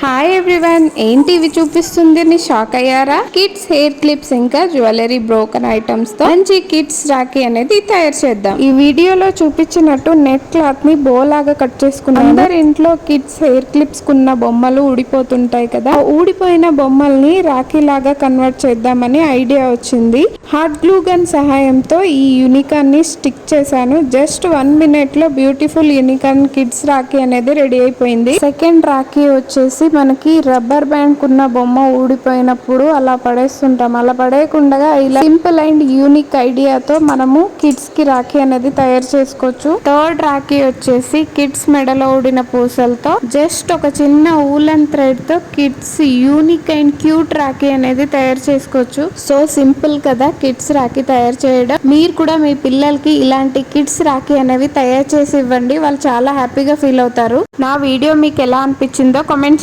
Hi everyone, ఏంటి ఇవి చూపిస్తుంది ని షాక్ అయ్యారా? కిడ్స్ హెయిర్ క్లిప్స్ ఇంకా జ్యువెలరీ బ్రోకన్ ఐటమ్స్ తో మంచి కిడ్స్ రాఖీ అనేది తయారు చేద్దాం. ఈ వీడియోలో చూపించినట్టు నెట్ క్లాత్ ని బో లాగా కట్ చేసుకున్నాను. అందరి ఇంట్లో కిడ్స్ హెయిర్ క్లిప్స్ కున్న బొమ్మలు ఊడిపోతుంటాయి కదా, ఊడిపోయిన బొమ్మల్ని రాఖీ లాగా కన్వర్ట్ చేద్దామని ఐడియా వచ్చింది. హాట్ గ్లూ గన్ సహాయంతో ఈ యూనికాన్ ని స్టిక్ చేశాను. జస్ట్ 1 minute లో బ్యూటిఫుల్ యూనికాన్ కిడ్స్ రాఖీ అనేది రెడీ అయిపోయింది. సెకండ్ రాఖీ వచ్చేసి మనకి రబ్బర్ బ్యాండ్ కున్న బొమ్మ ఊడిపోయినప్పుడు అలా పడేస్తుంటాం. అలా పడేయకుండా ఇలా సింపుల్ అండ్ యూనిక్ ఐడియాతో మనము కిడ్స్ కి రాఖీ అనేది తయారు చేసుకోవచ్చు. థర్డ్ రాఖీ వచ్చేసి కిడ్స్ మెడలో ఊడిన పూసలతో జస్ట్ ఒక చిన్న ఊలన్ థ్రెడ్ తో kids unique and cute Rakhi అనేది తయారు చేసుకోవచ్చు. సో సింపుల్ కదా కిడ్స్ రాఖీ తయారు చేయడం. మీరు కూడా మీ పిల్లలకి ఇలాంటి కిడ్స్ రాఖీ అనేవి తయారు చేసి ఇవ్వండి. వాళ్ళు చాలా హ్యాపీగా ఫీల్ అవుతారు. నా వీడియో మీకు ఎలా అనిపించిందో కామెంట్